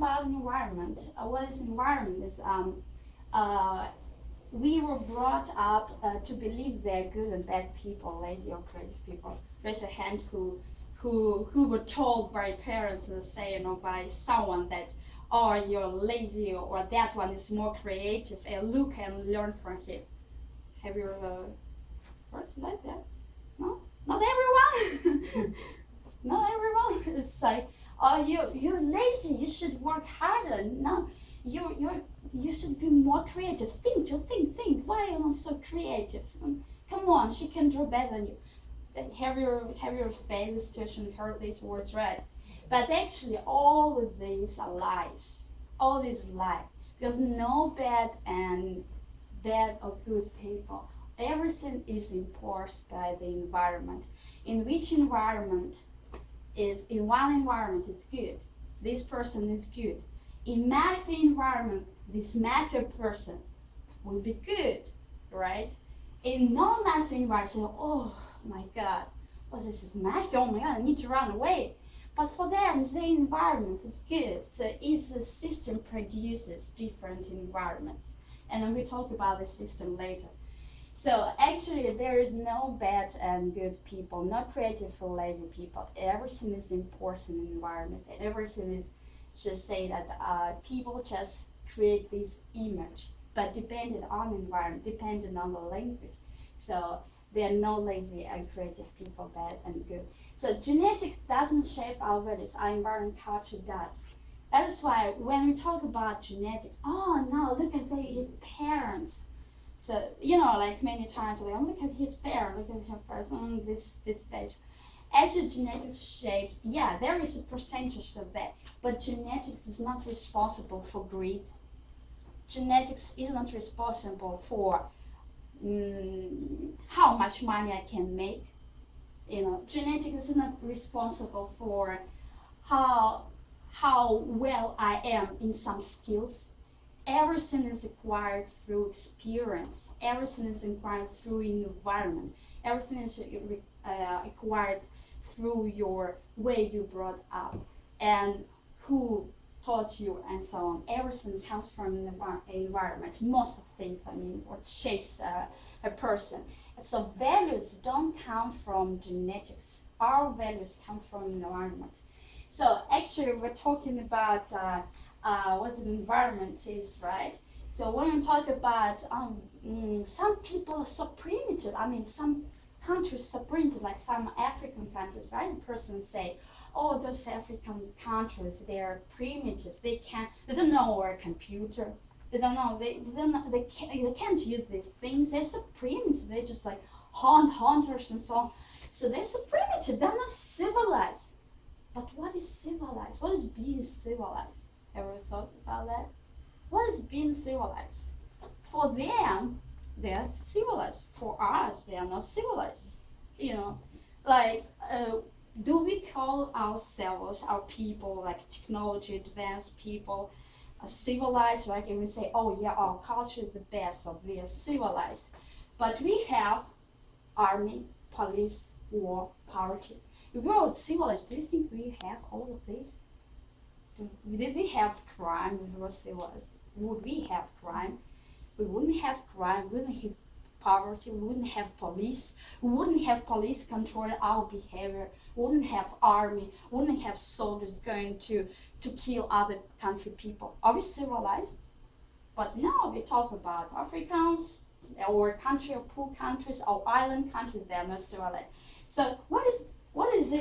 about environment, what is environment is we were brought up to believe they're good and bad people, lazy or creative people. Raise a hand who were told by parents, say, by someone that, oh, you're lazy or that one is more creative, and look and learn from him. Have you heard like that? No, not everyone. Not everyone. It's like, oh, you're lazy. You should work harder. No, you should be more creative. Think. Why are you not so creative? Come on, she can draw better than you. Have you faced this situation, heard these words, right? But actually, all of these are lies. All these lie, because no bad or good people. Everything is enforced by the environment. In which environment is in one environment is good. This person is good. In mafia environment, this mafia person will be good, right? In non-mafia environment, oh my God, this is mafia, oh my God, I need to run away. But for them, the environment is good. So each system produces different environments. And then we talk about the system later. So actually, there is no bad and good people, no creative or lazy people. Everything is important in the environment. And everything is just say that people just create this image, but depending on the environment, depending on the language. So there are no lazy and creative people, bad and good. So genetics doesn't shape our values, our environment culture does. That's why when we talk about genetics, oh no, look at his parents. So, like many times we look at his parents, look at her person, this page. Actually, genetics shaped, yeah, there is a percentage of that, but genetics is not responsible for greed. Genetics is not responsible for how much money I can make. Genetics is not responsible for how well I am in some skills. Everything is acquired through experience. Everything is acquired through environment. Everything is acquired through your way you brought up and who taught you and so on. Everything comes from the environment. Most of things, what shapes a person. And so values don't come from genetics. Our values come from environment. So actually we're talking about what the environment is, right? So when we talk about some people are so primitive, some countries so primitive, like some African countries, right? A person say, oh, those African countries, they're primitive. They don't know a computer. They don't know. They can't use these things. They're so primitive. They're just like hunters and so on. So they're so primitive. They're not civilized. But what is civilized? What is being civilized? Ever thought about that? What is being civilized? For them, they are civilized. For us, they are not civilized. Do we call ourselves, our people, like technology advanced people, civilized? Like if we say, oh yeah, our culture is the best, so we are civilized. But we have army, police, war, poverty. If we were civilized, do you think we have all of this? Did we have crime if we were civilized? Would we have crime? We wouldn't have crime, we wouldn't have poverty, we wouldn't have police, we wouldn't have police controlling our behavior, we wouldn't have army, we wouldn't have soldiers going to kill other country people. Are we civilized? But no, we talk about Africans or country or poor countries or island countries, they are not civilized. So what is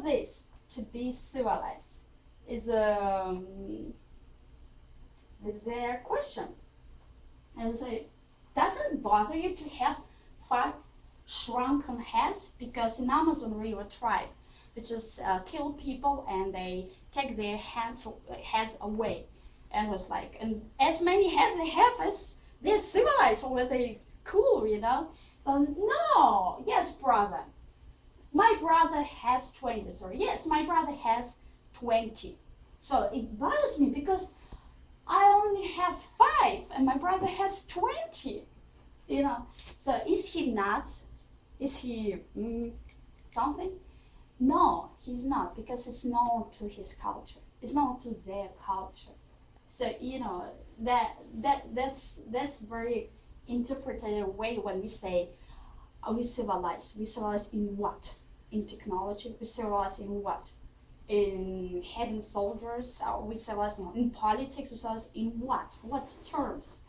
this to be civilized? Is there a question? And so doesn't bother you to have 5 shrunken heads? Because in Amazon River tribe, they just kill people and they take their heads away. And it was like, and as many heads they have as they're civilized or they cool, So no, yes, brother. My brother has 20, sorry. Yes, my brother has 20. So it bothers me because I only have 5 and my brother has 20. So is he nuts? Is he something? No, he's not, because it's known to his culture. It's not to their culture. So that's very interpreted way when we say we civilize. We civilize in what? In technology. We civilize in what? In having soldiers. We civilize in politics. We civilize in what? What terms?